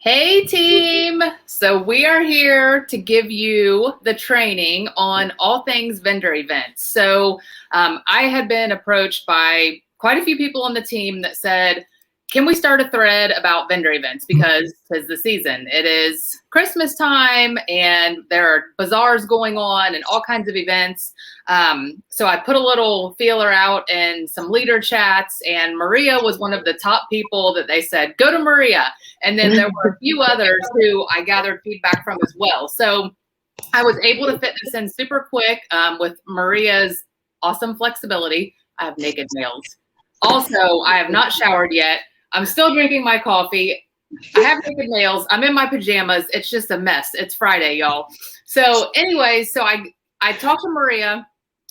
Hey team! So we are here to give you the training on all things vendor events. I had been approached by quite a few people on the team that said, can we start a thread about vendor events? Because tis the season. It is Christmas time and there are bazaars going on and all kinds of events. So I put a little feeler out in some leader chats, and Maria was one of the top people that they said, go to Maria. And then there were a few others who I gathered feedback from as well. So I was able to fit this in super quick with Maria's awesome flexibility. I have naked nails. Also, I have not showered yet. I'm still drinking my coffee. I have naked nails. I'm in my pajamas. It's just a mess. It's Friday, y'all. So anyway, I talked to Maria.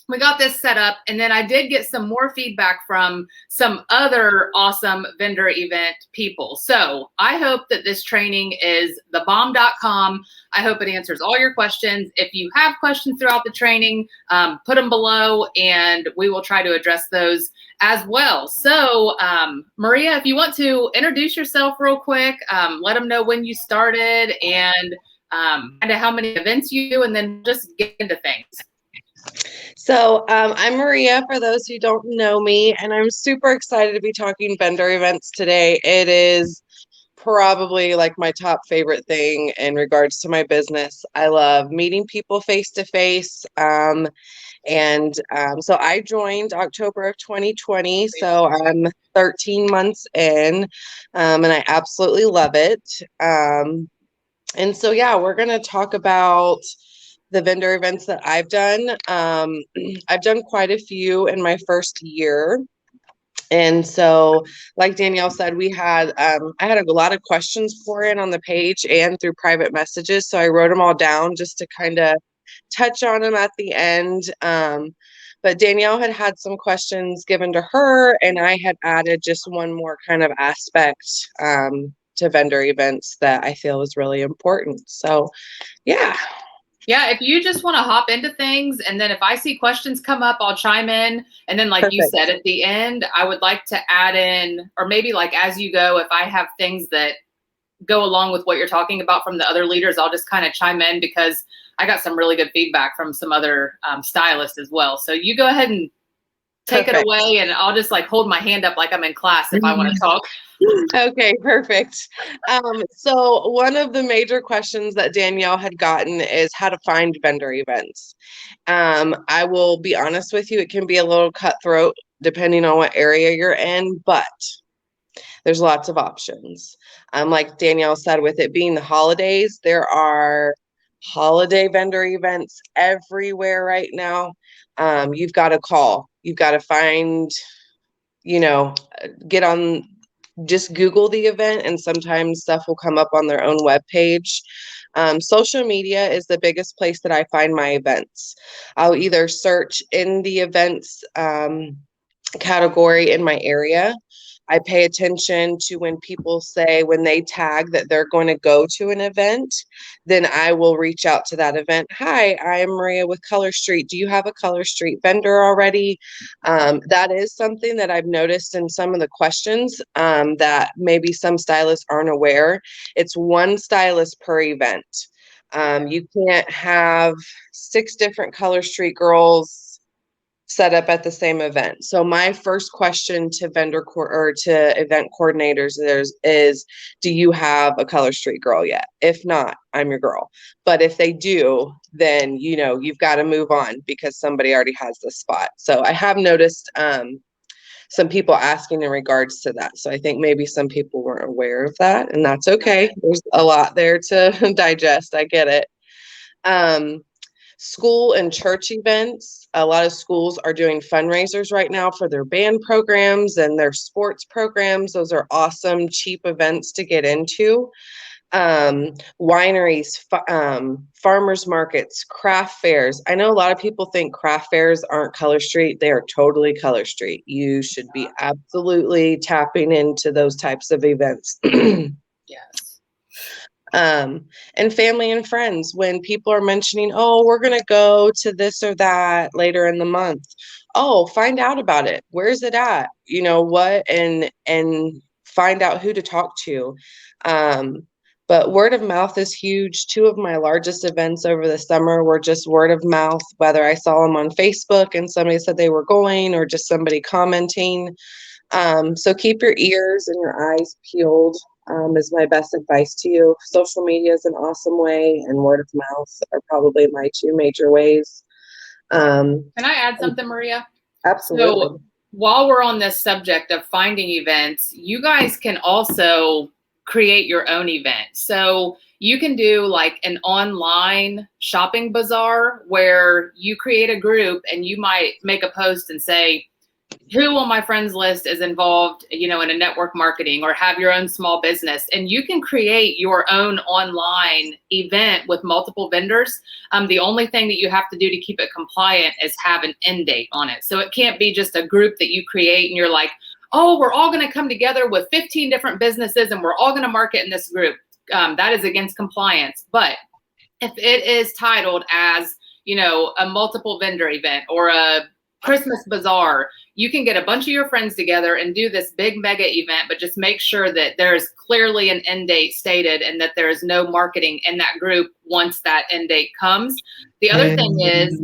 We got this set up, and then I did get some more feedback from some other awesome vendor event people. So I hope that this training is thebomb.com. I hope it answers all your questions. If you have questions throughout the training, put them below and we will try to address those as well. So Maria, if you want to introduce yourself real quick, let them know when you started and kind of how many events you do, and then just get into things. So I'm Maria, for those who don't know me, and I'm super excited to be talking vendor events today. It is probably like my top favorite thing in regards to my business. I love meeting people face to face. So I joined October of 2020, so I'm 13 months in, and I absolutely love it. We're going to talk about the vendor events that I've done. I've done quite a few in my first year. And so, like Danielle said, I had a lot of questions pour in on the page and through private messages. So I wrote them all down just to kind of touch on them at the end. But Danielle had some questions given to her, and I had added just one more kind of aspect to vendor events that I feel is really important. So, yeah. Yeah, if you just want to hop into things, and then if I see questions come up, I'll chime in. And then like you said, at the end, I would like to add in, or maybe like as you go, if I have things that go along with what you're talking about from the other leaders, I'll just kind of chime in because I got some really good feedback from some other stylists as well. So you go ahead and take it away, and I'll just like hold my hand up like I'm in class if I want to talk. Okay, perfect. So one of the major questions that Danielle had gotten is how to find vendor events. I will be honest with you, it can be a little cutthroat depending on what area you're in, but there's lots of options. Like Danielle said, with it being the holidays, there are holiday vendor events everywhere right now. You've got to call. You've got to find, get on, just Google the event, and sometimes stuff will come up on their own webpage. Social media is the biggest place that I find my events. I'll either search in the events category in my area. I pay attention to when people say, when they tag that they're going to go to an event, then I will reach out to that event. Hi, I am Maria with Color Street. Do you have a Color Street vendor already? That is something that I've noticed in some of the questions that maybe some stylists aren't aware. It's one stylist per event. You can't have 6 different Color Street girls set up at the same event. So my first question to event coordinators is, do you have a Color Street girl yet? If not, I'm your girl. But if they do, then you've got to move on because somebody already has the spot. So I have noticed some people asking in regards to that. So I think maybe some people weren't aware of that, and that's okay. There's a lot there to digest. I get it. School and church events. A lot of schools are doing fundraisers right now for their band programs and their sports programs. Those are awesome, cheap events to get into. Wineries, farmers markets, craft fairs. I know a lot of people think craft fairs aren't Color Street. They are totally Color Street. You should be absolutely tapping into those types of events. Yes. And family and friends, when people are mentioning, oh, we're going to go to this or that later in the month. Oh, find out about it. Where's it at? You know what? And find out who to talk to. But word of mouth is huge. Two of my largest events over the summer were just word of mouth, whether I saw them on Facebook and somebody said they were going or just somebody commenting. So keep your ears and your eyes peeled, is my best advice to you. Social media is an awesome way, and word of mouth are probably my two major ways. Can I add something, Maria? Absolutely. So while we're on this subject of finding events, you guys can also create your own event. So you can do like an online shopping bazaar where you create a group and you might make a post and say, who on my friends list is involved, you know, in a network marketing or have your own small business, and you can create your own online event with multiple vendors. The only thing that you have to do to keep it compliant is have an end date on it. So it can't be just a group that you create and you're like, oh, we're all going to come together with 15 different businesses and we're all going to market in this group. That is against compliance. But if it is titled as, you know, a multiple vendor event or a Christmas bazaar, you can get a bunch of your friends together and do this big mega event, but just make sure that there's clearly an end date stated and that there is no marketing in that group once that end date comes. The other thing is,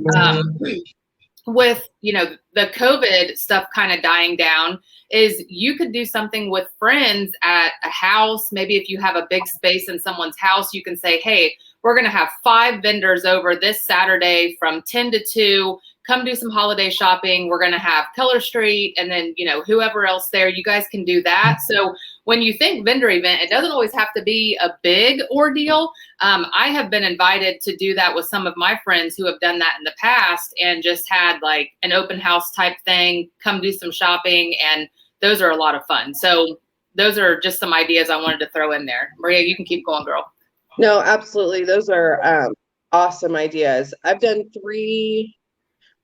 with, you know, the COVID stuff kind of dying down, is you could do something with friends at a house. Maybe if you have a big space in someone's house, you can say, hey, we're going to have 5 vendors over this Saturday from 10 to 2. Come do some holiday shopping. We're going to have Color Street and then, you know, whoever else there, you guys can do that. So when you think vendor event, it doesn't always have to be a big ordeal. I have been invited to do that with some of my friends who have done that in the past and just had like an open house type thing, come do some shopping. And those are a lot of fun. So those are just some ideas I wanted to throw in there. Maria, you can keep going, girl. No, absolutely. Those are awesome ideas. I've done 3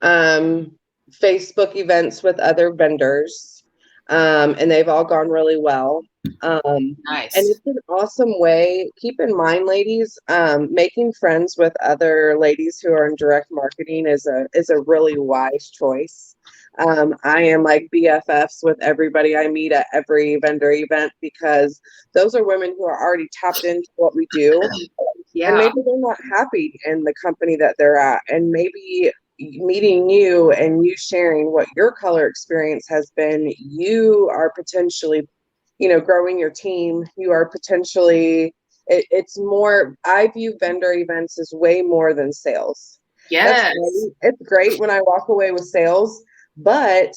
Facebook events with other vendors, and they've all gone really well. Nice. And it's an awesome way. Keep in mind, ladies, making friends with other ladies who are in direct marketing is a really wise choice. I am like BFFs with everybody I meet at every vendor event because those are women who are already tapped into what we do. Yeah. And maybe they're not happy in the company that they're at. And maybe meeting you and you sharing what your color experience has been, you are potentially, you know, growing your team. You are potentially, it's more, I view vendor events as way more than sales. Yes. It's great when I walk away with sales, but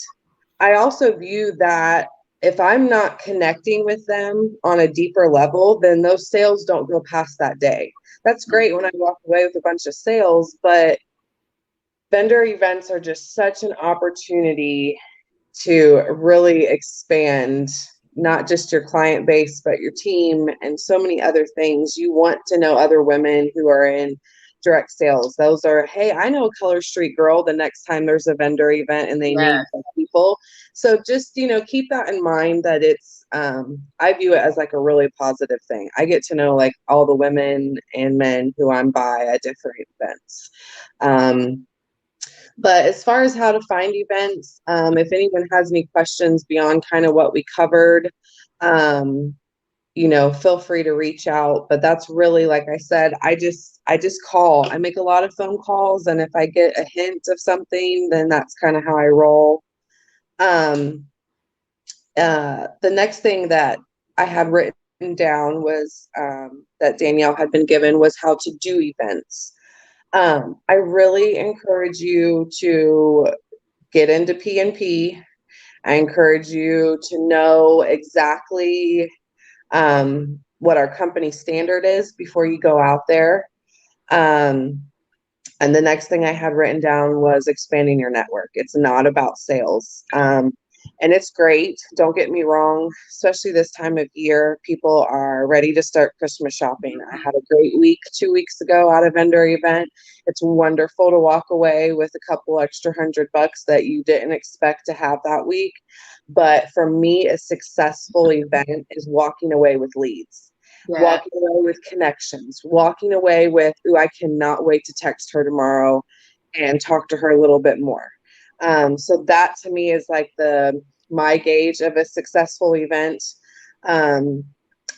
I also view that if I'm not connecting with them on a deeper level, then those sales don't go past that day. That's great when I walk away with a bunch of sales, but vendor events are just such an opportunity to really expand not just your client base, but your team and so many other things. You want to know other women who are in direct sales. Those are, hey, I know a Color Street girl the next time there's a vendor event and they need people. So just, you know, keep that in mind that it's, I view it as like a really positive thing. I get to know like all the women and men who I'm by at different events. But as far as how to find events, if anyone has any questions beyond kind of what we covered, you know, feel free to reach out. But that's really, like I said, I just call. I make a lot of phone calls, and if I get a hint of something, then that's kind of how I roll. The next thing that I had written down was that Danielle had been given was how to do events. I really encourage you to get into P&P. I encourage you to know exactly what our company standard is before you go out there. And the next thing I had written down was expanding your network. It's not about sales. And it's great. Don't get me wrong, especially this time of year, people are ready to start Christmas shopping. I had a great week 2 weeks ago at a vendor event. It's wonderful to walk away with a couple extra $100 that you didn't expect to have that week. But for me, a successful event is walking away with leads. Yeah. Walking away with connections, walking away with, ooh, I cannot wait to text her tomorrow and talk to her a little bit more. So that to me is like my gauge of a successful event.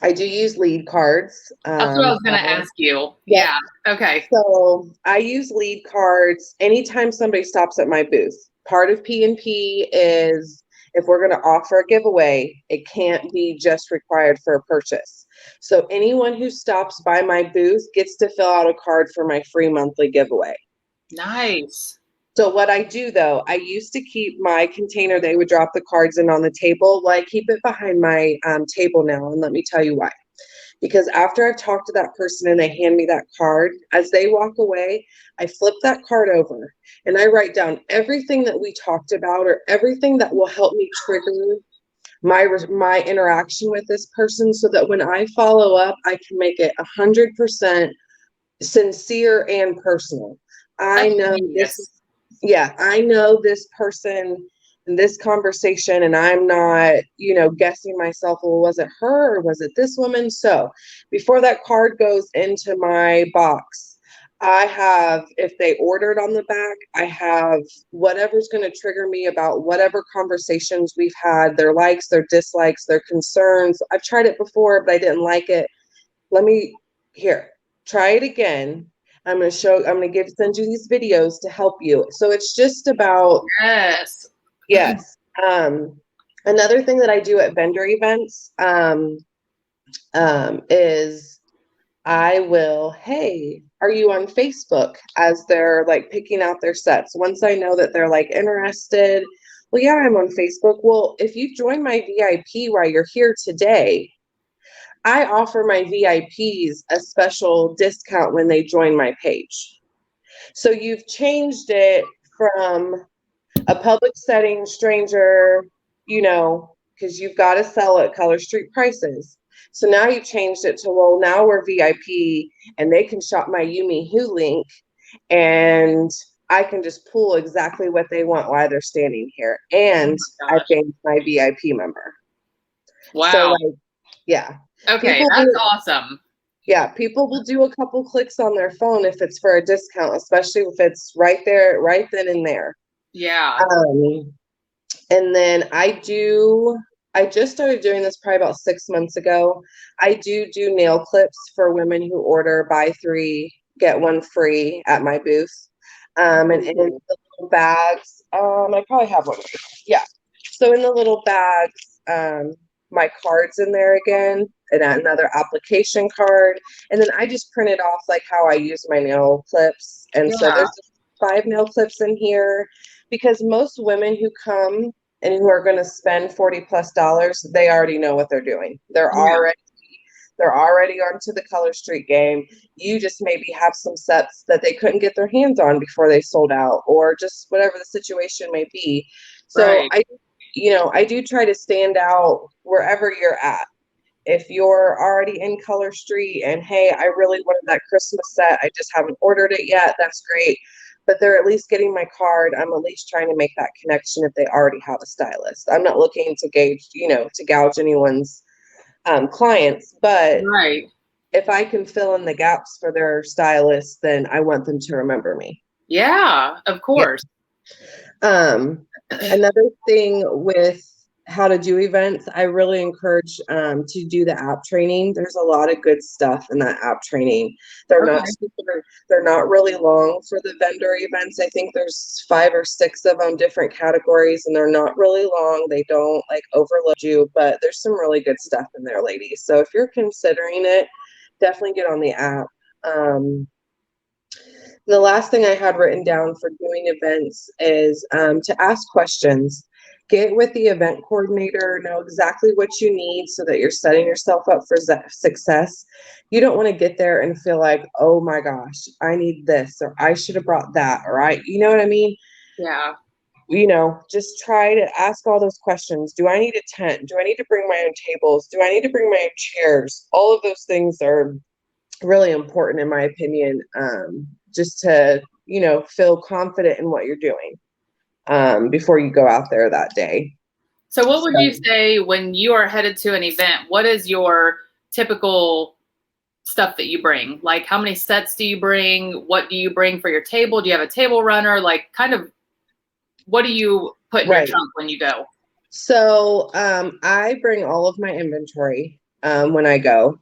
I do use lead cards. That's what I was going to ask you. Yep. Yeah. Okay. So I use lead cards anytime somebody stops at my booth. Part of P&P is if we're going to offer a giveaway, it can't be just required for a purchase. So anyone who stops by my booth gets to fill out a card for my free monthly giveaway. Nice. So what I do though, I used to keep my container, they would drop the cards in on the table. Well, I keep it behind my table now, and let me tell you why. Because after I've talked to that person and they hand me that card, as they walk away, I flip that card over and I write down everything that we talked about or everything that will help me trigger my interaction with this person, so that when I follow up, I can make it 100% sincere and personal. I That's know this, genius. yeah, I know this person in this conversation, and I'm not, guessing myself, well, was it her or was it this woman? So before that card goes into my box, I have, if they ordered on the back, I have whatever's going to trigger me about whatever conversations we've had, their likes, their dislikes, their concerns. I've tried it before, but I didn't like it. Let me, here, try it again. I'm going to send you these videos to help you. So it's just about, Yes. yes. Another thing that I do at vendor events, is I will, hey, are you on Facebook, as they're like picking out their sets. Once I know that they're like interested, well, yeah, I'm on Facebook. Well, if you join my VIP while you're here today, I offer my VIPs a special discount when they join my page. So you've changed it from a public setting, stranger, because you've got to sell at Color Street prices. So now you've changed it to, well, now we're VIP and they can shop my Yumi Who link, and I can just pull exactly what they want while they're standing here. Oh And my I've gosh. gained my VIP member. So Wow. like, yeah, Okay, people that's do, awesome. yeah, people will do a couple clicks on their phone if it's for a discount, especially if it's right there, right then and there. Yeah. Um, and then I just started doing this probably about 6 months ago. I do nail clips for women who order buy three, get one free at my booth. And in the little bags, I probably have one. Yeah. So in the little bags, my card's in there again, and another application card. And then I just printed off like how I use my nail clips. And so Yeah. there's 5 nail clips in here, because most women who come and who are going to spend $40+ they already know what they're doing. Yeah. They're already onto the Color Street game. You just maybe have some sets that they couldn't get their hands on before they sold out, or just whatever the situation may be. So Right. I do try to stand out wherever you're at. If you're already in Color Street and, hey, I really wanted that Christmas set, I just haven't ordered it yet, that's great. But they're at least getting my card. I'm at least trying to make that connection if they already have a stylist. I'm not looking to gouge anyone's clients, but Right. if I can fill in the gaps for their stylist, then I want them to remember me. Yeah, of Yeah. course. Another thing with how to do events, I really encourage to do the app training. There's a lot of good stuff in that app training. Okay. They're not really long for the vendor events. I think there's 5 or 6 of them, different categories, and they're not really long. They don't like overload you, but there's some really good stuff in there, ladies. So if you're considering it, definitely get on the app. The last thing I had written down for doing events is to ask questions. Get with the event coordinator, know exactly what you need so that you're setting yourself up for success. You don't want to get there and feel like, oh my gosh, I need this, or I should have brought that, or you know what I mean? Yeah. Just try to ask all those questions. Do I need a tent? Do I need to bring my own tables? Do I need to bring my own chairs? All of those things are really important, in my opinion, just to feel confident in what you're doing before you go out there that day. So what would you So, say when you are headed to an event? What is your typical stuff that you bring? Like, how many sets do you bring? What do you bring for your table? Do you have a table runner? Like, kind of, what do you put in your right. trunk when you go? So I bring all of my inventory. when I go.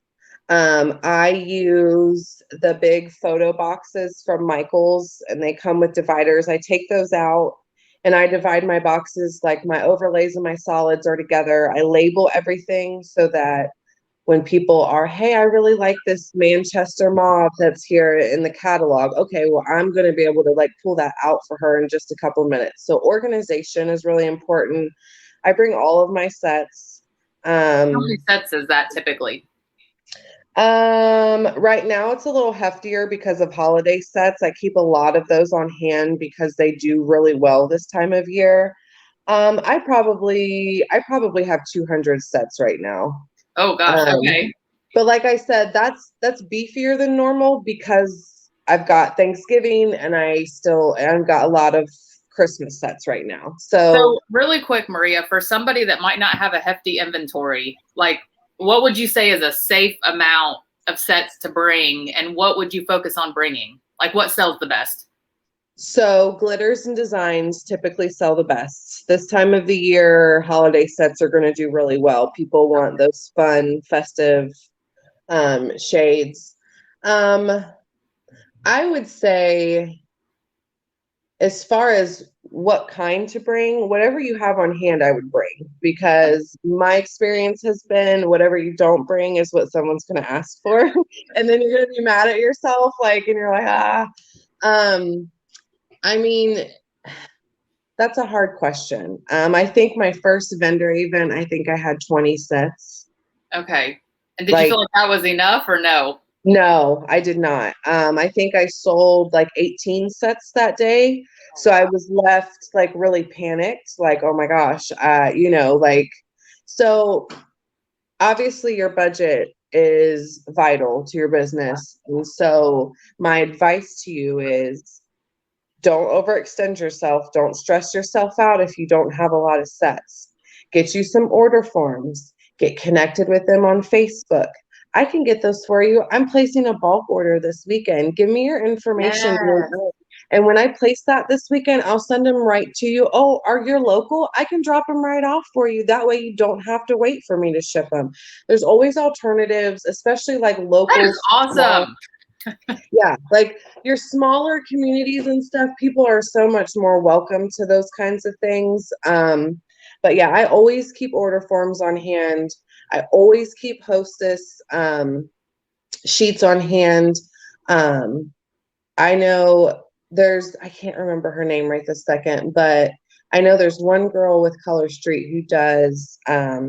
I use the big photo boxes from Michael's, and they come with dividers. I take those out and I divide my boxes, like my overlays and my solids are together. I label everything so that when people are, hey, I really like this Manchester mauve that's here in the catalog. Okay, well, I'm going to be able to like pull that out for her in just a couple of minutes. So organization is really important. I bring all of my sets. How many sets is that typically? Right now it's a little heftier because of holiday sets. I keep a lot of those on hand because they do really well this time of year. I probably have 200 sets right now. Oh gosh, Um, okay. but like I said, that's beefier than normal because I've got Thanksgiving and I've got a lot of Christmas sets right now. So So really quick, Maria, for somebody that might not have a hefty inventory, like what would you say is a safe amount of sets to bring, and what would you focus on bringing? Like what sells the best? So glitters and designs typically sell the best. This time of the year, holiday sets are going to do really well. People want those fun, festive shades. Um, I would say, as far as what kind to bring, whatever you have on hand, I would bring, because my experience has been whatever you don't bring is what someone's going to ask for. And then you're going to be mad at yourself, like, and you're like, ah. Um, I mean, that's a hard question. I think my first vendor event, I think I had 20 sets. Okay. And did you Like, feel like that was enough or no? no, I did not. I think I sold like 18 sets that day. Oh, So I wow. was left like really panicked, like, oh my gosh, like, so obviously your budget is vital to your business. And so my advice to you is don't overextend yourself. Don't stress yourself out if you don't have a lot of sets. Get you some order forms. Get connected with them on Facebook. I can get those for you. I'm placing a bulk order this weekend. Give me your information. Yes. And when I place that this weekend, I'll send them right to you. Oh, are you local? I can drop them right off for you. That way you don't have to wait for me to ship them. There's always alternatives, especially like That local is small. awesome. Yeah, like your smaller communities and stuff, people are so much more welcome to those kinds of things. But yeah, I always keep order forms on hand. I always keep hostess sheets on hand. Um, I know I can't remember her name right this second, but I know there's one girl with Color Street who does,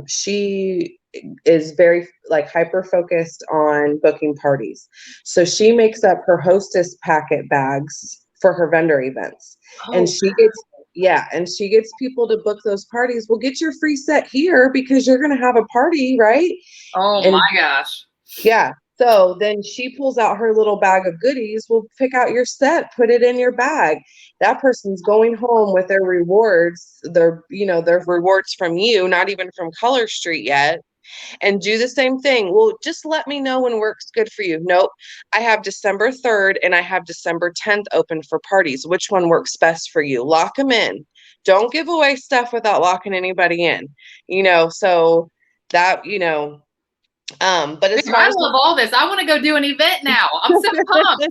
she is very like hyper focused on booking parties. So she makes up her hostess packet bags for her vendor events. And Oh, she gets, yeah, and she gets people to book those parties. Well, get your free set here because you're going to have a party, right? oh my And gosh. yeah. So then she pulls out her little bag of goodies. Well, pick out your set, put it in your bag. That person's going home with their rewards, their rewards from you, not even from Color Street yet. And do the same thing. Well, just let me know when work's good for you. Nope. I have December 3rd and I have December 10th open for parties. Which one works best for you? Lock them in. Don't give away stuff without locking anybody in. So that, but as Dude, far I as love all this. I want to go do an event now. I'm so pumped.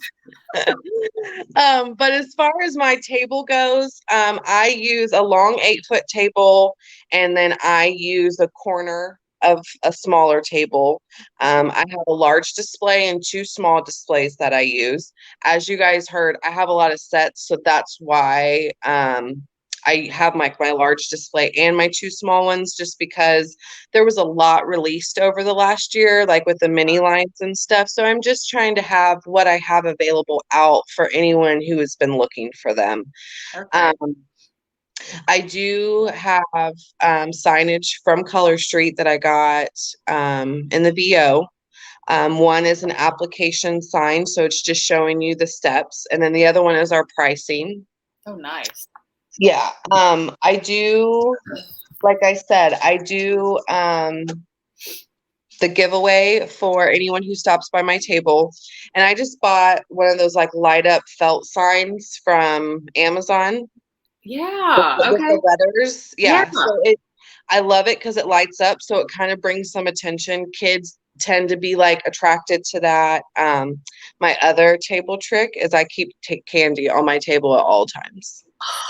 but as far as my table goes, I use a long 8-foot table, and then I use a corner of a smaller table. I have a large display and two small displays that I use. As you guys heard, I have a lot of sets, so that's why I have my large display and my two small ones, just because there was a lot released over the last year, like with the mini lines and stuff. So I'm just trying to have what I have available out for anyone who has been looking for them. Okay. Um, I do have signage from Color Street that I got in the VO. One is an application sign, so it's just showing you the steps, and then the other one is our pricing. Oh, nice. Yeah, I do, like I said, I do the giveaway for anyone who stops by my table. And I just bought one of those like light up felt signs from Amazon Yeah. with Okay. the letters. Yeah. Yeah. So I love it because it lights up, so it kind of brings some attention. Kids tend to be like attracted to that. My other table trick is I keep candy on my table at all times,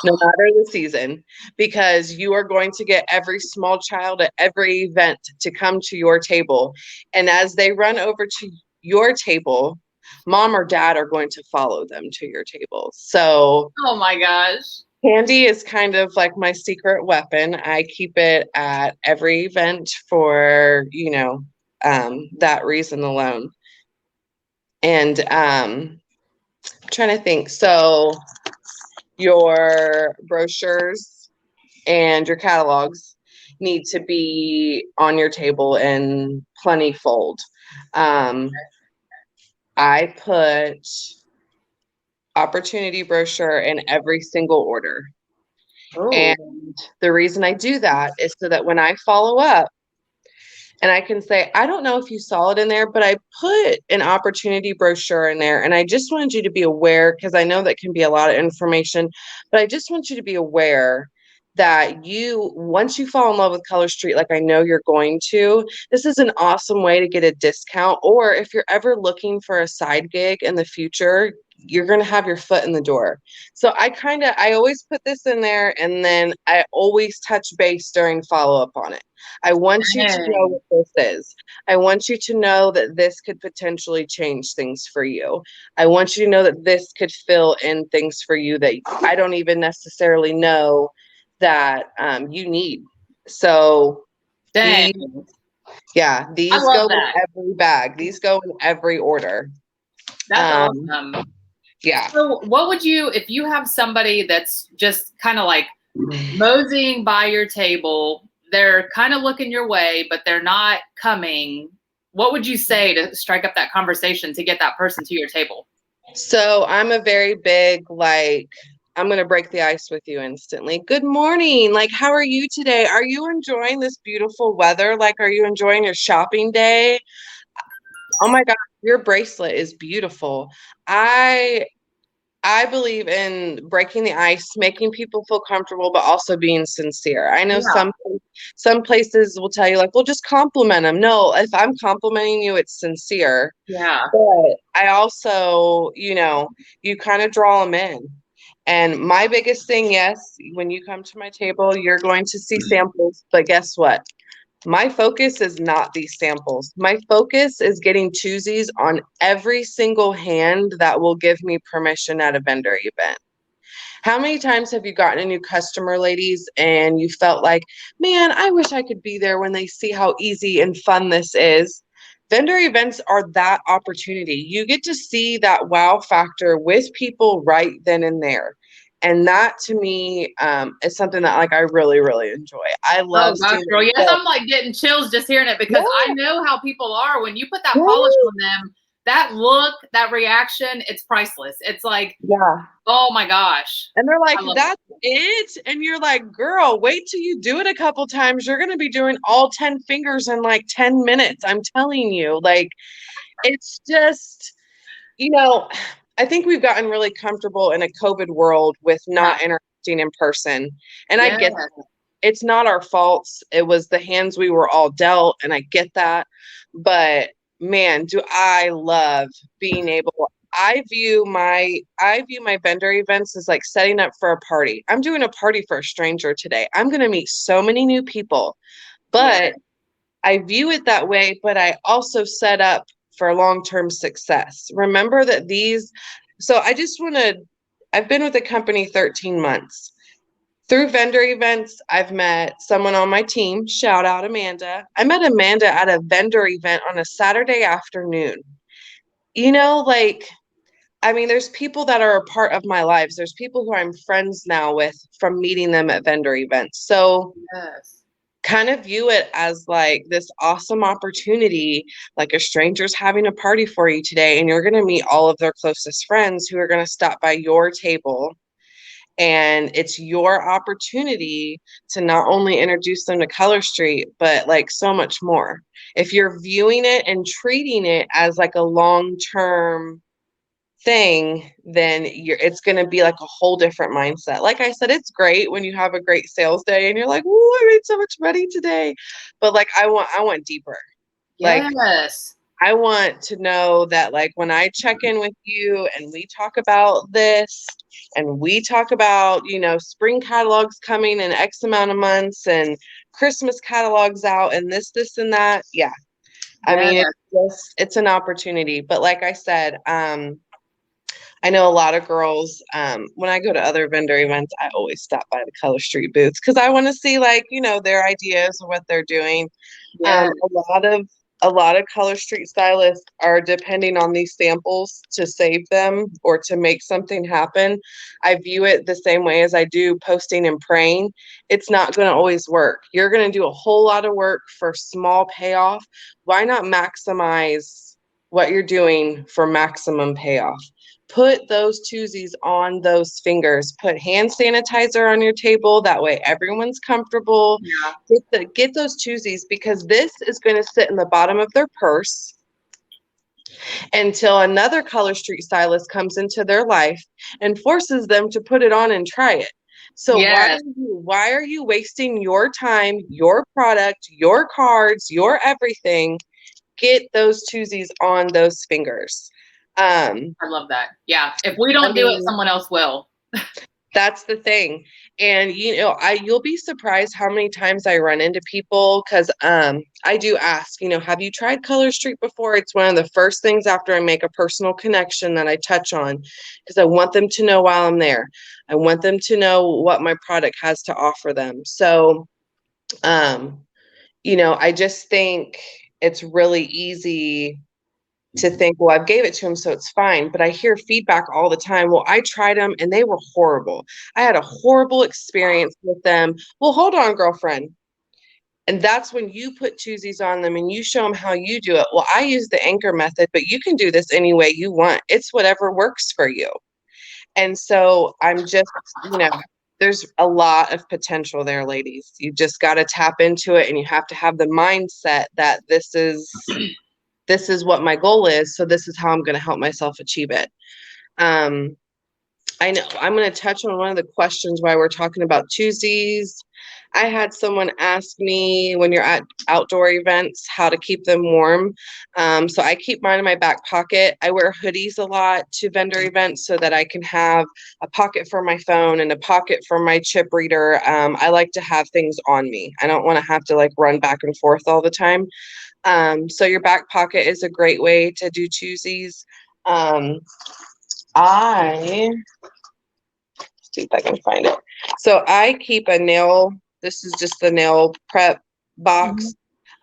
no matter the season, because you are going to get every small child at every event to come to your table. And as they run over to your table, mom or dad are going to follow them to your table. So Oh my gosh. candy is kind of like my secret weapon. I keep it at every event for, that reason alone. And trying to think. So your brochures and your catalogs need to be on your table in plenty fold. I put opportunity brochure in every single order. Oh, And the reason I do that is so that when I follow up and I can say, I don't know if you saw it in there, but I put an opportunity brochure in there. And I just wanted you to be aware, because I know that can be a lot of information, but I just want you to be aware that once you fall in love with Color Street, like I know you're going to, this is an awesome way to get a discount. Or if you're ever looking for a side gig in the future, you're going to have your foot in the door. So I always put this in there, and then I always touch base during follow up on it. I want you to know dang. what this is. I want you to know that this could potentially change things for you. I want you to know that this could fill in things for you that I don't even necessarily know that you need. So Dang. these, I these go love in that. every bag. These go in every order. That's Um, awesome. yeah. So, what would you, if you have somebody that's just kind of like moseying by your table, they're kind of looking your way, but they're not coming, what would you say to strike up that conversation to get that person to your table? So I'm a very big, like, I'm going to break the ice with you instantly. Good morning. Like, how are you today? Are you enjoying this beautiful weather? Like, are you enjoying your shopping day? Oh my God, your bracelet is beautiful. I I believe in breaking the ice, making people feel comfortable, but also being sincere. I know Yeah. some places will tell you like, well, just compliment them. No, if I'm complimenting you, it's sincere. Yeah. But I also, you kind of draw them in. And my biggest thing, yes, when you come to my table, you're going to see samples, but guess what? My focus is not these samples. My focus is getting twosies on every single hand that will give me permission at a vendor event. How many times have you gotten a new customer, ladies, and you felt like, man, I wish I could be there when they see how easy and fun this is? Vendor events are that opportunity. You get to see that wow factor with people right then and there. And that to me is something that like I really, really enjoy. I Oh love gosh, seeing girl. Yes, it. I'm like getting chills just hearing it because I Yeah, know how people are when you put that polish yeah, on them, that look, that reaction, it's priceless. It's like, yeah. oh my gosh. And they're like, I love it. that's it. And you're like, girl, wait till you do it a couple times. You're going to be doing all 10 fingers in like 10 minutes. I'm telling you, like, it's just, you know, I think we've gotten really comfortable in a COVID world with Yeah. not interacting in person. And I Yeah. get that. It's not our faults. It was the hands we were all dealt. And I get that. But man, do I love being able. I view my vendor events as like setting up for a party. I'm doing a party for a stranger today. I'm going to meet so many new people, Yeah. but I view it that way, but I also set up for long-term success. Remember that so I've been with the company 13 months. Through vendor events, I've met someone on my team. Shout out Amanda. I met Amanda at a vendor event on a Saturday afternoon. Like, I mean, there's people that are a part of my lives. There's people who I'm friends now with from meeting them at vendor events. So Yes. kind of view it as like this awesome opportunity, like a stranger's having a party for you today, and you're going to meet all of their closest friends who are going to stop by your table. And it's your opportunity to not only introduce them to Color Street, but like so much more. If you're viewing it and treating it as like a long term thing, then it's going to be like a whole different mindset. Like I said, it's great when you have a great sales day and you're like, "Ooh, I made so much money today." But like I want deeper. Like Yes. I want to know that like when I check in with you and we talk about this and we talk about, spring catalogs coming in X amount of months and Christmas catalogs out and this and that. Yeah. I Yes. mean, it's an opportunity. But like I said, I know a lot of girls, when I go to other vendor events, I always stop by the Color Street booths because I want to see like, their ideas of what they're doing. Yes. A lot of Color Street stylists are depending on these samples to save them or to make something happen. I view it the same way as I do posting and praying. It's not going to always work. You're going to do a whole lot of work for small payoff. Why not maximize what you're doing for maximum payoff? Put those twosies on those fingers. Put hand sanitizer on your table. That way everyone's comfortable. Yeah. Get those twosies because this is going to sit in the bottom of their purse until another Color Street stylist comes into their life and forces them to put it on and try it. So Yes. why are you wasting your time, your product, your cards, your everything? Get those twosies on those fingers. I love that. Yeah. If we don't do it, someone else will. That's the thing. And you'll be surprised how many times I run into people because I do ask, have you tried Color Street before? It's one of the first things after I make a personal connection that I touch on because I want them to know while I'm there. I want them to know what my product has to offer them. So I just think it's really easy to think, well, I've gave it to him, so it's fine. But I hear feedback all the time. Well, I tried them and they were horrible. I had a horrible experience with them. Well, hold on, girlfriend. And that's when you put twosies on them and you show them how you do it. Well, I use the anchor method, but you can do this any way you want. It's whatever works for you. And so I'm just, there's a lot of potential there, ladies. You just got to tap into it and you have to have the mindset that this is what my goal is. So this is how I'm going to help myself achieve it. Um, I know I'm going to touch on one of the questions while we're talking about Tuesdays. I had someone ask me when you're at outdoor events how to keep them warm. So I keep mine in my back pocket. I wear hoodies a lot to vendor events so that I can have a pocket for my phone and a pocket for my chip reader. I like to have things on me. I don't want to have to like run back and forth all the time. So your back pocket is a great way to do twosies. I see if I can find it. So I keep a nail. This is just the nail prep box.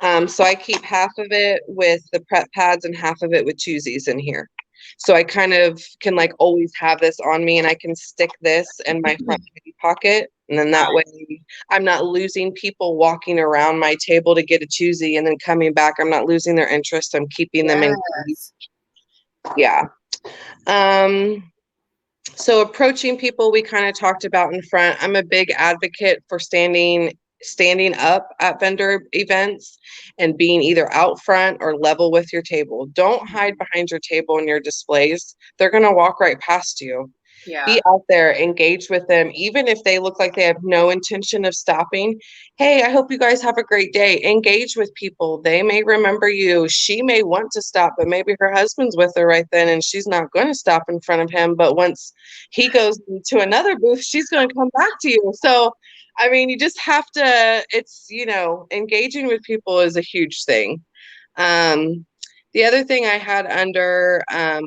So I keep half of it with the prep pads and half of it with twosies in here. So I kind of can like always have this on me and I can stick this in my front pocket. And then that way I'm not losing people walking around my table to get a twosie and then coming back. I'm not losing their interest. I'm keeping them in. Yeah. So approaching people, we kind of talked about in front. I'm a big advocate for standing up at vendor events and being either out front or level with your table. Don't hide behind your table and your displays. They're going to walk right past you. Yeah. Be out there, engage with them, even if they look like they have no intention of stopping. Hey, I hope you guys have a great day. Engage with people. They may remember you. She may want to stop, but maybe her husband's with her right then and she's not going to stop in front of him. But once he goes to another booth, she's going to come back to you. So, I mean, you just have to, engaging with people is a huge thing. The other thing I had under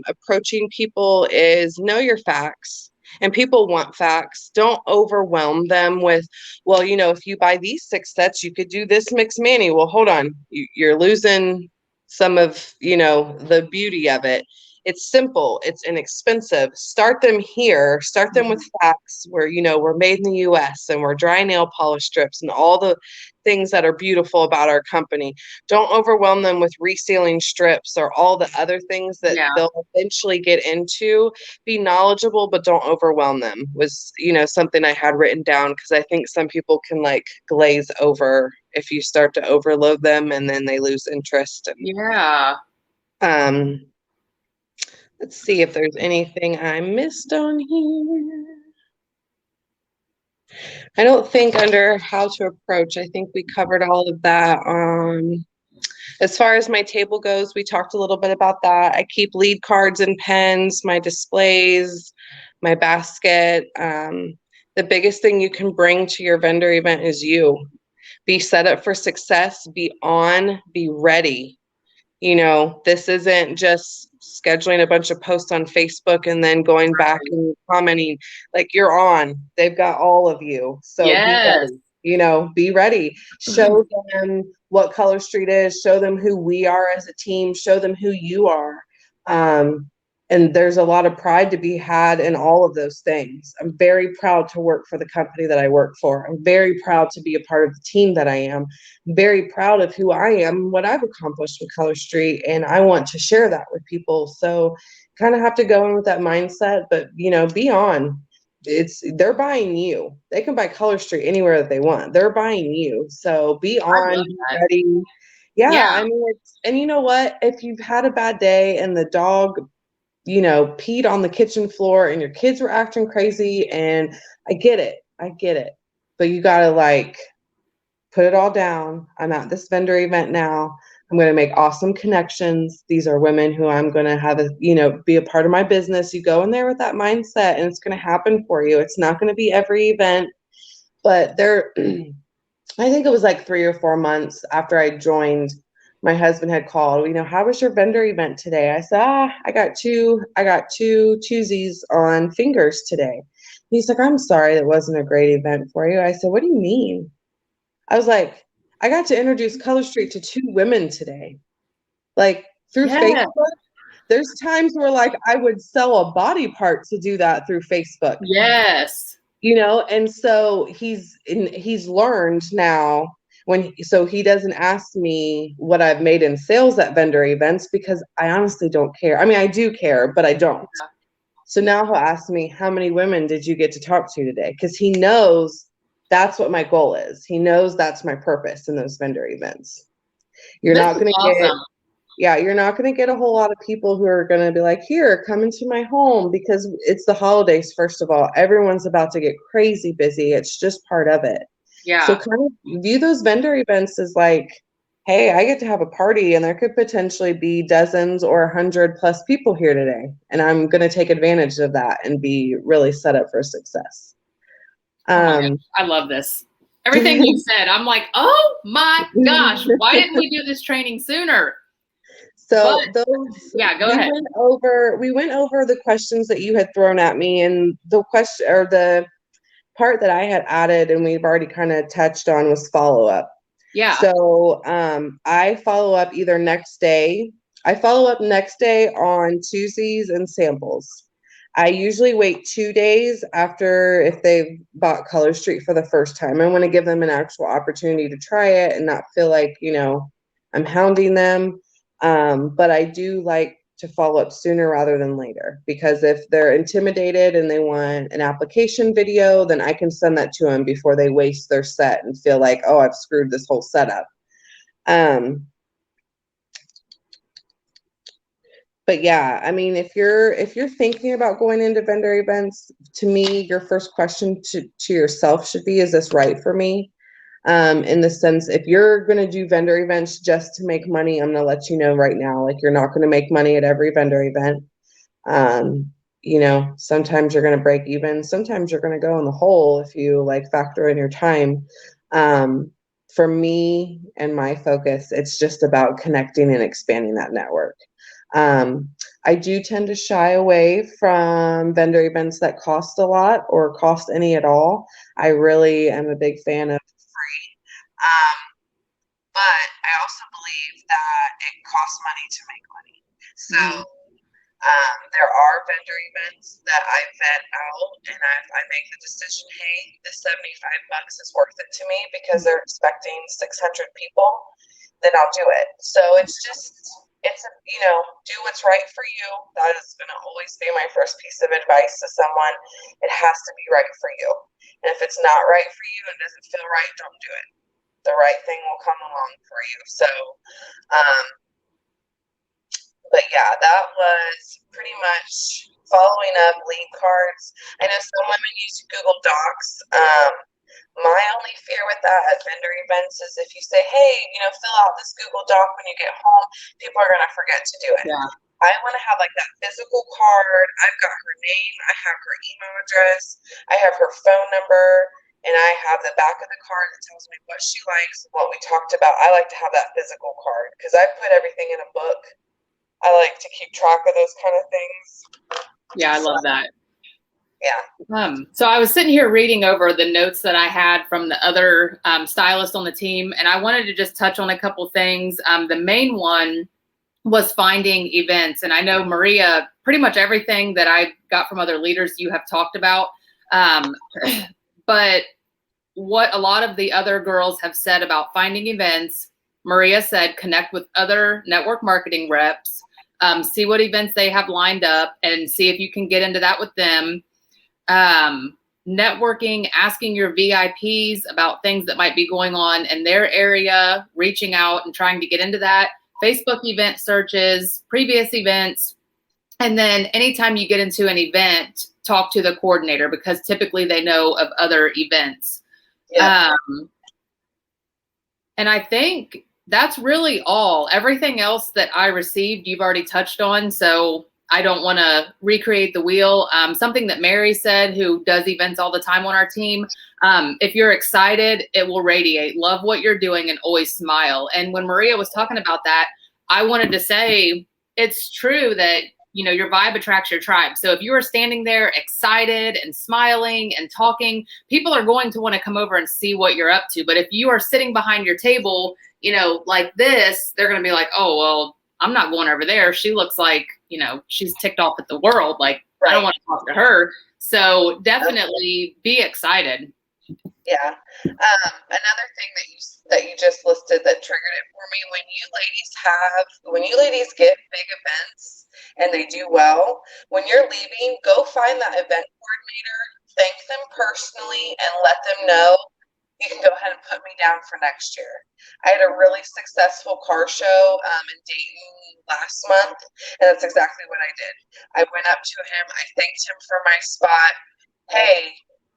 approaching people is know your facts. And people want facts. Don't overwhelm them with, well, if you buy these 6 sets, you could do this mix mani. Well, hold on. You're losing some of, the beauty of it. It's simple. It's inexpensive. Start them here. Start them with facts where, we're made in the US and we're dry nail polish strips and all the things that are beautiful about our company. Don't overwhelm them with resealing strips or all the other things that they'll eventually get into. Be knowledgeable, but don't overwhelm them was, something I had written down because I think some people can like glaze over if you start to overload them and then they lose interest. Yeah. Let's see if there's anything I missed on here. I don't think under how to approach, I think we covered all of that. As far as my table goes, we talked a little bit about that. I keep lead cards and pens, my displays, my basket. The biggest thing you can bring to your vendor event is you. Be set up for success, be on, be ready. This isn't just scheduling a bunch of posts on Facebook and then going back and commenting. Like, you're on. They've got all of you. So be Yes. ready. Be ready. Show them what Color Street is. Show them who we are as a team. Show them who you are. And there's a lot of pride to be had in all of those things. I'm very proud to work for the company that I work for. I'm very proud to be a part of the team that I am. I'm very proud of who I am, what I've accomplished with Color Street, and I want to share that with people. So kind of have to go in with that mindset, but be on. They're buying you. They can buy Color Street anywhere that they want. They're buying you. So be I on, love be that. ready. Yeah, Yeah. I mean, and you know what? If you've had a bad day and the dog peed on the kitchen floor and your kids were acting crazy, and I get it. But you gotta put it all down. I'm at this vendor event now. I'm going to make awesome connections. These are women who I'm going to have be a part of my business. You go in there with that mindset and it's going to happen for you. It's not going to be every event, but I think it was like 3 or 4 months after I joined, my husband had called, how was your vendor event today? I said, I got two twosies on fingers today. He's like, I'm sorry, that wasn't a great event for you. I said, what do you mean? I was like, I got to introduce Color Street to 2 women today. Like, through Yeah. Facebook, there's times where I would sell a body part to do that through Facebook. Yes. And so he's learned now so he doesn't ask me what I've made in sales at vendor events, because I honestly don't care. I mean, I do care, but I don't. So now he'll ask me, how many women did you get to talk to today? Because he knows that's what my goal is. He knows that's my purpose in those vendor events. You're This not is going to get, awesome. yeah, you're not going to get a whole lot of people who are going to be like, here, come into my home, because it's the holidays. First of all, everyone's about to get crazy busy. It's just part of it. So Yeah. kind of view those vendor events as like, hey, I get to have a party and there could potentially be dozens or 100+ people here today. And I'm going to take advantage of that and be really set up for success. Oh my gosh. I love this. Everything you said, I'm like, oh my gosh, why didn't we do this training sooner? But So those yeah, go we ahead. went over the questions that you had thrown at me, and the question, or the part that I had added and we've already kind of touched on, was follow up. Yeah. So I follow up either next day. I follow up next day on Tuesdays and samples. I usually wait 2 days after, if they've bought Color Street for the first time. I want to give them an actual opportunity to try it and not feel like, I'm hounding them. But I do like to follow up sooner rather than later, because if they're intimidated and they want an application video, then I can send that to them before they waste their set and feel like, oh, I've screwed this whole setup. But yeah, I mean, if you're thinking about going into vendor events, to me, your first question to yourself should be, is this right for me? In the sense, if you're going to do vendor events just to make money, I'm going to let you know right now, like, you're not going to make money at every vendor event. Sometimes you're going to break even. Sometimes you're going to go in the hole if you factor in your time. For me and my focus, it's just about connecting and expanding that network. I do tend to shy away from vendor events that cost a lot or cost any at all. I really am a big fan of free. But I also believe that it costs money to make money. So Mhm. there are vendor events that I vet out, and I make the decision, hey, this $75 is worth it to me because they're expecting 600 people, then I'll do it. So do what's right for you. That is going to always be my first piece of advice to someone. It has to be right for you. And if it's not right for you and doesn't feel right, don't do it. The right thing will come along for you. So, But yeah, that was pretty much following up lead cards. I know some women use Google Docs. My only fear with that at vendor events is if you say, hey, fill out this Google Doc when you get home, people are going to forget to do it. Yeah. I want to have like that physical card. I've got her name, I have her email address, I have her phone number, and I have the back of the card that tells me what she likes, what we talked about. I like to have that physical card because I put everything in a book. I like to keep track of those kind of things. Yeah, I love that. Yeah. So I was sitting here reading over the notes that I had from the other stylists on the team, and I wanted to just touch on a couple things. The main one was finding events. And I know, Maria, pretty much everything that I got from other leaders you have talked about. But what a lot of the other girls have said about finding events, Maria said, connect with other network marketing reps, see what events they have lined up and see if you can get into that with them. Networking, asking your VIPs about things that might be going on in their area, reaching out and trying to get into that. Facebook event searches, previous events, and then anytime you get into an event, talk to the coordinator because typically they know of other events. Yeah. And I think that's really all. Everything else that I received, you've already touched on, so I don't want to recreate the wheel. Something that Mary said, who does events all the time on our team, if you're excited, it will radiate. Love what you're doing and always smile. And when Maria was talking about that, I wanted to say it's true that, your vibe attracts your tribe. So if you are standing there excited and smiling and talking, people are going to want to come over and see what you're up to. But if you are sitting behind your table, like this, they're going to be like, oh, well, I'm not going over there. She looks like, she's ticked off at the world. Like, right. I don't want to talk to her. So definitely be excited. Yeah. Another thing that you just listed that triggered it for me, when you ladies get big events and they do well, when you're leaving, go find that event coordinator, thank them personally, and let them know you can go ahead and put me down for next year. I had a really successful car show in Dayton last month, and that's exactly what I did. I went up to him, I thanked him for my spot. Hey,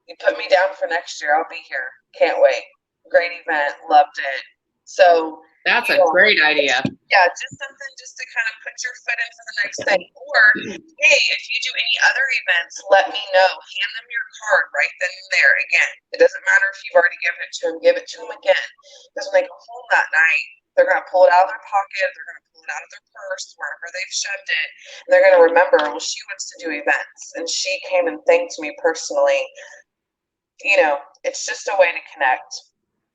you put me down for next year, I'll be here. Can't wait. Great event, loved it. So that's a great idea. Yeah, just something just to kind of put your foot in for the next thing. Or, hey, if you do any other events, let me know. Hand them your card right then and there. Again, it doesn't matter if you've already given it to them, give it to them again. Because when they go home that night, they're going to pull it out of their pocket, they're going to pull it out of their purse, wherever they've shoved it, and they're going to remember, well, she wants to do events, and she came and thanked me personally. It's just a way to connect.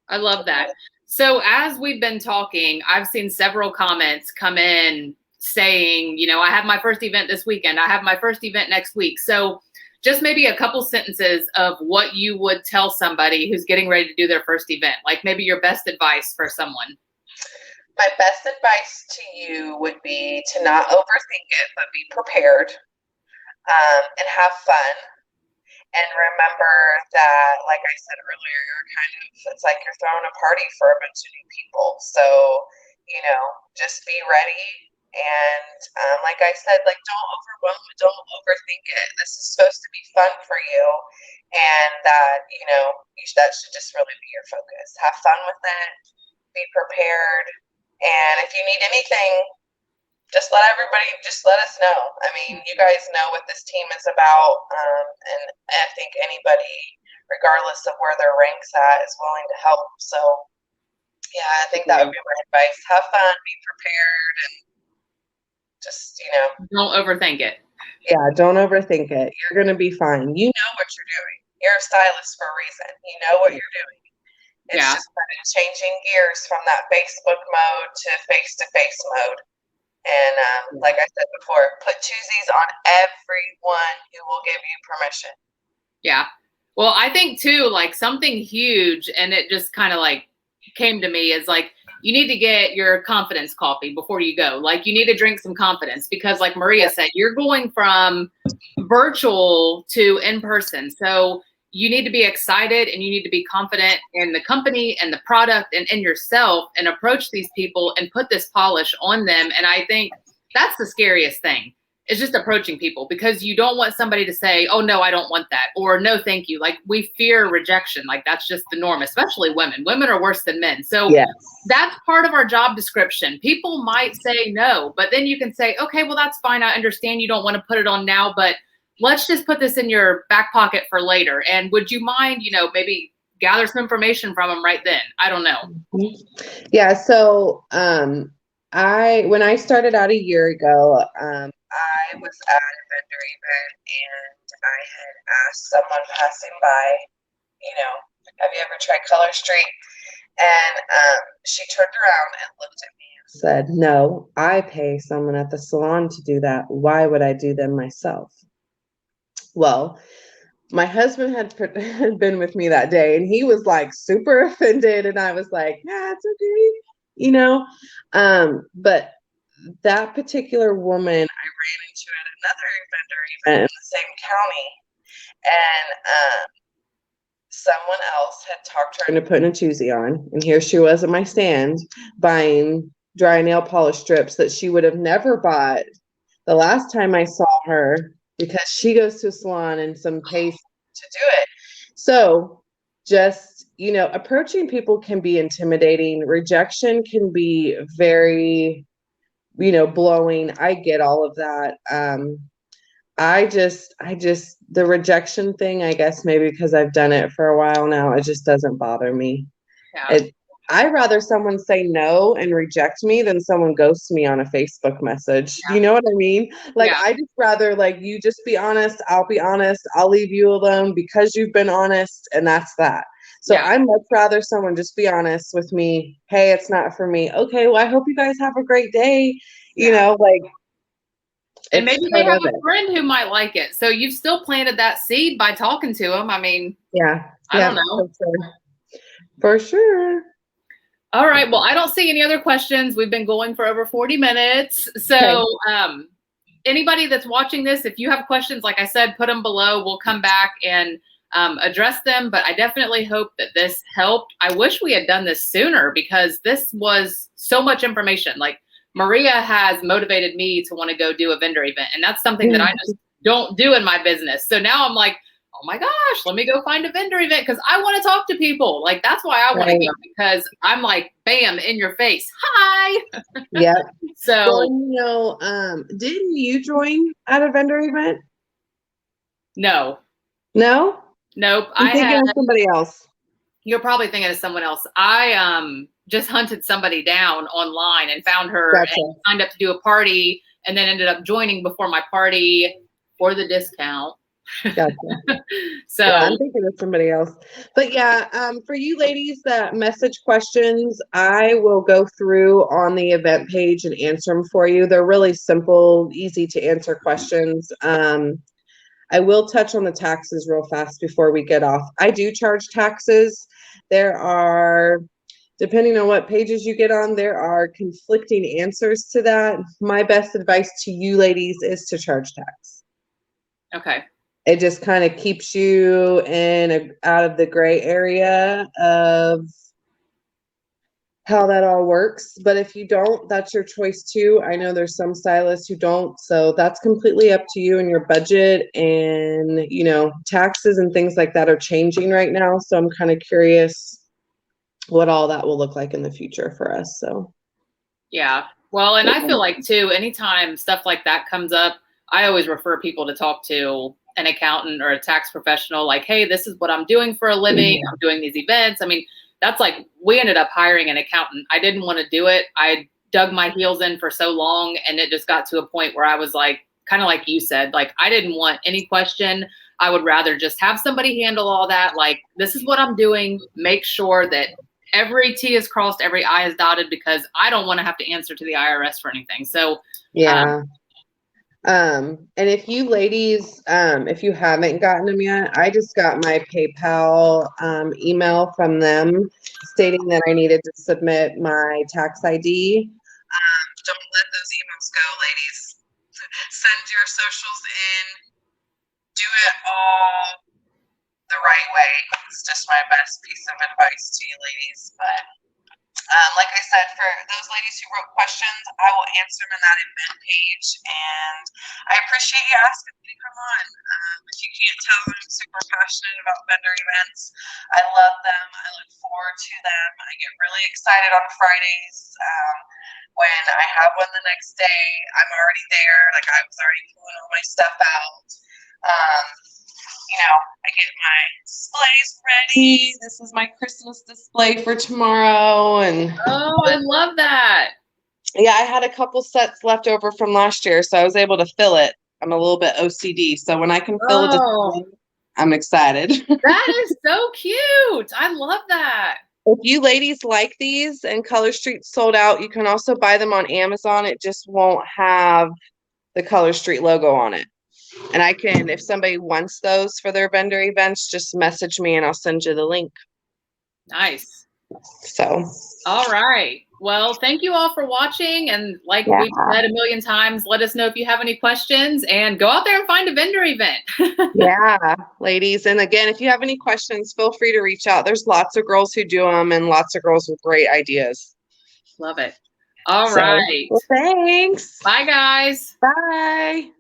I love that. So as we've been talking, I've seen several comments come in saying, I have my first event this weekend. I have my first event next week. So just maybe a couple sentences of what you would tell somebody who's getting ready to do their first event, like maybe your best advice for someone. My best advice to you would be to not overthink it, but be prepared and have fun. And remember that, like I said earlier, it's like you're throwing a party for a bunch of new people. So, just be ready. And like I said, don't overwhelm it, don't overthink it. This is supposed to be fun for you. And that, that should just really be your focus. Have fun with it. Be prepared. And if you need anything, just let us know. I mean, you guys know what this team is about. And I think anybody, regardless of where their rank's at, is willing to help. So, yeah, I think that would be my advice. Have fun, be prepared, and just, don't overthink it. Yeah, don't overthink it. You're going to be fine. You know what you're doing. You're a stylist for a reason. You know what you're doing. It's just kind of changing gears from that Facebook mode to face-to-face mode. And like I said before, put twosies on everyone who will give you permission. Yeah. Well, I think too, something huge, and it just kind of came to me, is you need to get your confidence coffee before you go. You need to drink some confidence because like Maria said, you're going from virtual to in person. So you need to be excited and you need to be confident in the company and the product and in yourself and approach these people and put this polish on them. And I think that's the scariest thing. It's just approaching people, because you don't want somebody to say, oh no, I don't want that, or no, thank you. Like, we fear rejection. Like, that's just the norm, especially women. Women are worse than men. So Yes. that's part of our job description. People might say no, but then you can say, okay, well, that's fine. I understand you don't want to put it on now, but let's just put this in your back pocket for later. And would you mind, maybe gather some information from them right then? I don't know. Yeah. So, when I started out a year ago, I was at a vendor event and I had asked someone passing by, have you ever tried Color Street? And she turned around and looked at me and said, no, I pay someone at the salon to do that. Why would I do them myself? Well, my husband had been with me that day and he was like super offended. And I was like, yeah, it's okay. But that particular woman I ran into at another vendor event in the same county. And someone else had talked her into putting a choosy on. And here she was at my stand buying dry nail polish strips that she would have never bought the last time I saw her, because she goes to a salon and some pays to do it. So just, approaching people can be intimidating. Rejection can be very, blowing. I get all of that. The rejection thing, I guess maybe because I've done it for a while now, it just doesn't bother me. Yeah. I'd rather someone say no and reject me than someone ghost me on a Facebook message. Yeah. Do you know what I mean? Like, Yeah. I just rather, like, you just be honest. I'll be honest. I'll leave you alone because you've been honest, and that's that. So Yeah. I'd much rather someone just be honest with me. Hey, it's not for me. Okay, well, I hope you guys have a great day. Like, and maybe they have a it. friend who might like it. So you've still planted that seed by talking to them. I mean, yeah, I don't know. For sure. All right. Well, I don't see any other questions. We've been going for over 40 minutes. So anybody that's watching this, if you have questions, like I said, put them below. We'll come back and address them. But I definitely hope that this helped. I wish we had done this sooner, because this was so much information. Like, Maria has motivated me to want to go do a vendor event. And that's something that I just don't do in my business. So now I'm like, oh my gosh, let me go find a vendor event, because I want to talk to people. Like, that's why I want to go, because I'm like, bam, in your face. Hi. Yeah. So, didn't you join at a vendor event? no. No? Nope. I'm thinking of somebody else. You're probably thinking of someone else. I just hunted somebody down online and found her and signed up to do a party, and then ended up joining before my party for the discount. Gotcha. So yeah, I'm thinking of somebody else. But yeah, for you ladies that message questions, I will go through on the event page and answer them for you. They're really simple, easy to answer questions. I will touch on the taxes real fast before we get off. I do charge taxes. There are, depending on what pages you get on, there are conflicting answers to that. My best advice to you ladies is to charge tax. Okay. It just kind of keeps you out of the gray area of how that all works. But if you don't, that's your choice too. I know there's some stylists who don't, so that's completely up to you and your budget. And taxes and things like that are changing right now, so I'm kind of curious what all that will look like in the future for us. So yeah, well, and I feel like too, anytime stuff like that comes up, I always refer people to talk to an accountant or a tax professional. Like, hey, this is what I'm doing for a living. I'm doing these events. I mean, that's like, we ended up hiring an accountant. I didn't want to do it. I dug my heels in for so long, and it just got to a point where I was like, kind of like you said, like, I didn't want any question. I would rather just have somebody handle all that. Like, this is what I'm doing. Make sure that every T is crossed, every I is dotted, because I don't want to have to answer to the IRS for anything. So yeah. And if you ladies, if you haven't gotten them yet, I just got my PayPal email from them stating that I needed to submit my tax ID. Don't let those emails go, ladies. Send your socials in. Do it all the right way. It's just my best piece of advice to you ladies. But Like I said, for those ladies who wrote questions, I will answer them in that event page. And I appreciate you asking me to come on. If you can't tell, I'm super passionate about vendor events. I love them. I look forward to them. I get really excited on Fridays. When I have one the next day, I'm already there. Like I was already pulling all my stuff out. I get my displays ready. This is my Christmas display for tomorrow. And Oh, I love that. yeah, I had a couple sets left over from last year, so I was able to fill it. I'm a little bit OCD, so when I can fill a display, I'm excited. That is so cute. I love that. If you ladies like these and Color Street sold out, you can also buy them on Amazon. It just won't have the Color Street logo on it. And I can, if somebody wants those for their vendor events, just message me and I'll send you the link. Nice. So. All right. Well, thank you all for watching. And like we've said a million times, let us know if you have any questions and go out there and find a vendor event. Yeah, ladies. And again, if you have any questions, feel free to reach out. There's lots of girls who do them and lots of girls with great ideas. Love it. All right. Well, thanks. Bye, guys. Bye.